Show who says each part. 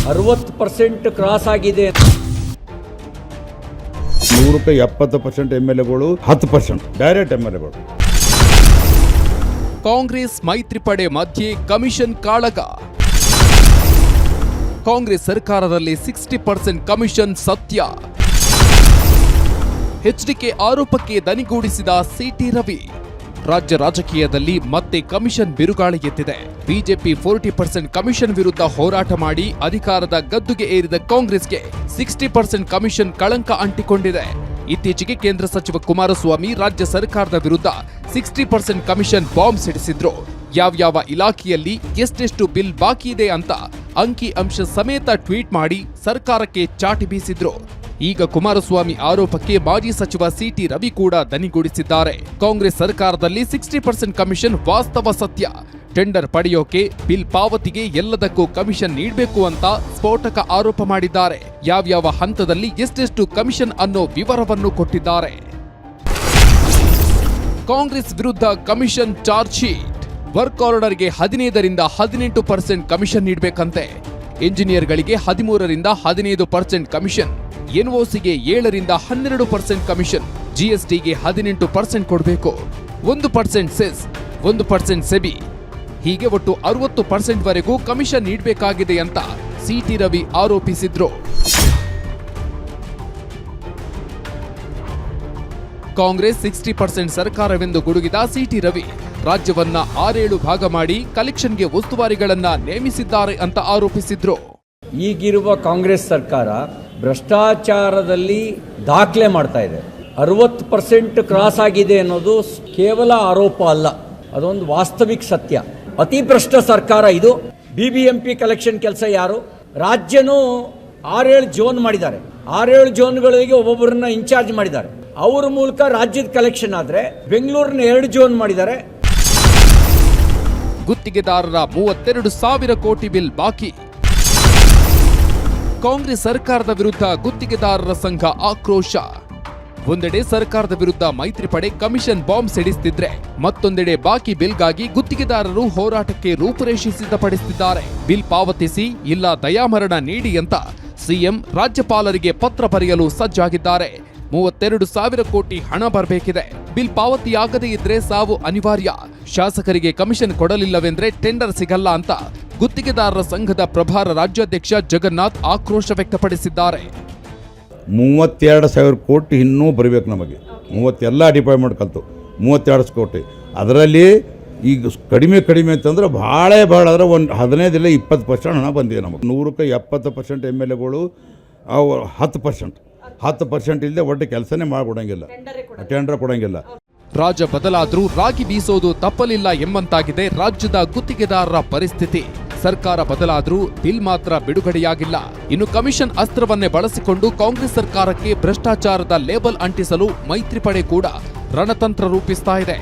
Speaker 1: 60% cross ಆಗಿದೆ.
Speaker 2: 100ಕ್ಕೆ 70% MLAಗಳು, 10% direct MLAಗಳು.
Speaker 3: Congress ಮೈತ್ರಿ ಪಡೆ ಮಧ್ಯೆ ಕಮಿಷನ್ ಕಾಳಗ. ಕಾಂಗ್ರೆಸ್ ಸರ್ಕಾರದಲ್ಲಿ 60% ಕಮಿಷನ್ ಸತ್ಯ. ಎಚ್ಡಿಕೆ ಆರೋಪಕ್ಕೆ ದನಿಗೂಡಿಸಿದ ಸಿಟಿ ರವಿ. ರಾಜ್ಯ ರಾಜಕೀಯದಲ್ಲಿ ಮತ್ತೆ ಕಮಿಷನ್ ಬಿರುಗಾಳಿ ಎದ್ದಿದೆ. ಬಿಜೆಪಿ 40% ಕಮಿಷನ್ ವಿರುದ್ಧ ಹೋರಾಟ ಮಾಡಿ ಅಧಿಕಾರದ ಗದ್ದುಗೆ ಏರಿದ ಕಾಂಗ್ರೆಸ್ಗೆ 60% ಕಮಿಷನ್ ಕಳಂಕ ಅಂಟಿಕೊಂಡಿದೆ. ಇತ್ತೀಚೆಗೆ ಕೇಂದ್ರ ಸಚಿವ ಕುಮಾರಸ್ವಾಮಿ ರಾಜ್ಯ ಸರ್ಕಾರದ ವಿರುದ್ಧ 60% ಕಮಿಷನ್ ಬಾಂಬ್ ಸಿಡಿಸಿದ್ರು. ಯಾವ್ಯಾವ ಇಲಾಖೆಯಲ್ಲಿ ಎಷ್ಟೆಷ್ಟು ಬಿಲ್ ಬಾಕಿ ಇದೆ ಅಂತ ಅಂಕಿ ಅಂಶ ಸಮೇತ ಟ್ವೀಟ್ ಮಾಡಿ ಸರ್ಕಾರಕ್ಕೆ ಚಾಟಿ ಬೀಸಿದ್ರು. ಈಗ ಕುಮಾರಸ್ವಾಮಿ ಆರೋಪಕ್ಕೆ ಮಾಜಿ ಸಚಿವ ಸಿಟಿ ರವಿ ಕೂಡ ದನಿಗೂಡಿಸಿದ್ದಾರೆ. ಕಾಂಗ್ರೆಸ್ ಸರ್ಕಾರದಲ್ಲಿ 60% ಕಮಿಷನ್ ವಾಸ್ತವ ಸತ್ಯ. ಟೆಂಡರ್ ಪಡೆಯೋಕೆ, ಬಿಲ್ ಪಾವತಿಗೆ ಎಲ್ಲದಕ್ಕೂ ಕಮಿಷನ್ ನೀಡಬೇಕು ಅಂತ ಸ್ಫೋಟಕ ಆರೋಪ ಮಾಡಿದ್ದಾರೆ. ಯಾವ್ಯಾವ ಹಂತದಲ್ಲಿ ಎಷ್ಟೆಷ್ಟು ಕಮಿಷನ್ ಅನ್ನೋ ವಿವರವನ್ನು ಕೊಟ್ಟಿದ್ದಾರೆ. ಕಾಂಗ್ರೆಸ್ ವಿರುದ್ಧ ಕಮಿಷನ್ ಚಾರ್ಜ್ ಶೀಟ್. ವರ್ಕ್ ಆರ್ಡರ್ಗೆ 15ರಿಂದ 18% ಕಮಿಷನ್ ನೀಡಬೇಕಂತೆ. ಇಂಜಿನಿಯರ್ಗಳಿಗೆ 13ರಿಂದ 15% ಕಮಿಷನ್, ಎನ್ಒಸಿಗೆ 7ರಿಂದ 12% ಕಮಿಷನ್, ಜಿಎಸ್ಟಿಗೆ 18% ಕೊಡಬೇಕು, 1% ಸೆಸ್, 1% ಸೆಬಿ, ಹೀಗೆ ಒಟ್ಟು 60% ವರೆಗೂ ಕಮಿಷನ್ ನೀಡಬೇಕಾಗಿದೆ ಅಂತ ಸಿಟಿ ರವಿ ಆರೋಪಿಸಿದ್ರು. ಕಾಂಗ್ರೆಸ್ 60% ಸರ್ಕಾರವೆಂದು ಗುಡುಗಿದ ಸಿಟಿ ರವಿ ರಾಜ್ಯವನ್ನ 6-7 ಭಾಗ ಮಾಡಿ ಕಲೆಕ್ಷನ್ಗೆ ಉಸ್ತುವಾರಿಗಳನ್ನ ನೇಮಿಸಿದ್ದಾರೆ ಅಂತ ಆರೋಪಿಸಿದ್ರು.
Speaker 1: ಈಗಿರುವ ಕಾಂಗ್ರೆಸ್ ಸರ್ಕಾರ ಭ್ರಷ್ಟಾಚಾರದಲ್ಲಿ ದಾಖಲೆ ಮಾಡ್ತಾ ಇದೆ. 60% ಕ್ರಾಸ್ ಆಗಿದೆ ಅನ್ನೋದು ಕೇವಲ ಆರೋಪ ಅಲ್ಲ, ಅದೊಂದು ವಾಸ್ತವಿಕ ಸತ್ಯ. ಅತಿ ಭ್ರಷ್ಟ ಸರ್ಕಾರ ಇದು. ಬಿಬಿಎಂಪಿ ಕಲೆಕ್ಷನ್ ಕೆಲಸ ಯಾರು? ರಾಜ್ಯನೂ 6-7 ಝೋನ್ ಮಾಡಿದ್ದಾರೆ. 6-7 ಝೋನ್ಗಳಿಗೆ ಒಬ್ಬೊಬ್ಬರನ್ನ ಇನ್ಚಾರ್ಜ್ ಮಾಡಿದ್ದಾರೆ. ಅವರ ಮೂಲಕ ರಾಜ್ಯದ ಕಲೆಕ್ಷನ್ ಆದ್ರೆ ಬೆಂಗಳೂರಿನ 2 ಝೋನ್ ಮಾಡಿದ್ದಾರೆ.
Speaker 3: ಗುತ್ತಿಗೆದಾರರ 32,000 ಕೋಟಿ ಬಿಲ್ ಬಾಕಿ. ಕಾಂಗ್ರೆಸ್ ಸರ್ಕಾರದ ವಿರುದ್ಧ ಗುತ್ತಿಗೆದಾರರ ಸಂಘ ಆಕ್ರೋಶ. ಒಂದೆಡೆ ಸರ್ಕಾರದ ವಿರುದ್ಧ ಮೈತ್ರಿ ಪಡೆ ಕಮಿಷನ್ ಬಾಂಬ್ ಸಿಡಿಸುತ್ತಿದ್ರೆ, ಮತ್ತೊಂದೆಡೆ ಬಾಕಿ ಬಿಲ್ಗಾಗಿ ಗುತ್ತಿಗೆದಾರರು ಹೋರಾಟಕ್ಕೆ ರೂಪುರೇಷೆ ಸಿದ್ಧಪಡಿಸುತ್ತಿದ್ದಾರೆ. ಬಿಲ್ ಪಾವತಿಸಿ ಇಲ್ಲ ದಯಾಮರಣ ನೀಡಿ ಅಂತ ಸಿಎಂ ರಾಜ್ಯಪಾಲರಿಗೆ ಪತ್ರ ಬರೆಯಲು ಸಜ್ಜಾಗಿದ್ದಾರೆ. 32,000 ಕೋಟಿ ಹಣ ಬರಬೇಕಿದೆ. ಬಿಲ್ ಪಾವತಿಯಾಗದೇ ಇದ್ರೆ ಸಾವು ಅನಿವಾರ್ಯ. ಶಾಸಕರಿಗೆ ಕಮಿಷನ್ ಕೊಡಲಿಲ್ಲವೆಂದ್ರೆ ಟೆಂಡರ್ ಸಿಗಲ್ಲ ಅಂತ ಗುತ್ತಿಗೆದಾರರ ಸಂಘದ ಪ್ರಭಾರ ರಾಜ್ಯಾಧ್ಯಕ್ಷ ಜಗನ್ನಾಥ್ ಆಕ್ರೋಶ ವ್ಯಕ್ತಪಡಿಸಿದ್ದಾರೆ.
Speaker 2: 32,000 ಕೋಟಿ ಇನ್ನೂ ಬರಬೇಕು ನಮಗೆ. 30 ಎಲ್ಲ ಡಿಪಾರ್ಟ್ಮೆಂಟ್ ಕಲ್ತು 32 ಕೋಟಿ. ಅದರಲ್ಲಿ ಈಗ ಕಡಿಮೆ ಅಂತಂದ್ರೆ ಭಾಳ ಆದರೆ ಒಂದು 15 ಇಲ್ಲ 20% ಹಣ ಬಂದಿದೆ ನಮಗೆ. 100ಕ್ಕೆ 70% MLAಗಳು, ಅವು 10% ಇಲ್ಲದೆ ಒಟ್ಟು ಕೆಲಸನೇ ಮಾಡಿಕೊಡಂಗಿಲ್ಲ, ಟೆಂಡರ್ ಕೊಡಂಗಿಲ್ಲ.
Speaker 3: ರಾಜ ಬದಲಾದ್ರೂ ರಾಗಿ ಬೀಸೋದು ತಪ್ಪಲಿಲ್ಲ ಎಂಬಂತಾಗಿದೆ ರಾಜ್ಯದ ಗುತ್ತಿಗೆದಾರರ ಪರಿಸ್ಥಿತಿ. ಸರ್ಕಾರ ಬದಲಾದ್ರೂ ಬಿಲ್ ಮಾತ್ರ ಬಿಡುಗಡೆಯಾಗಿಲ್ಲ. ಇನ್ನು ಕಮಿಷನ್ ಅಸ್ತ್ರವನ್ನೇ ಬಳಸಿಕೊಂಡು ಕಾಂಗ್ರೆಸ್ ಸರ್ಕಾರಕ್ಕೆ ಭ್ರಷ್ಟಾಚಾರದ ಲೇಬಲ್ ಅಂಟಿಸಲು ಮೈತ್ರಿ ಪಡೆ ಕೂಡ ರಣತಂತ್ರ ರೂಪಿಸ್ತಾ ಇದೆ.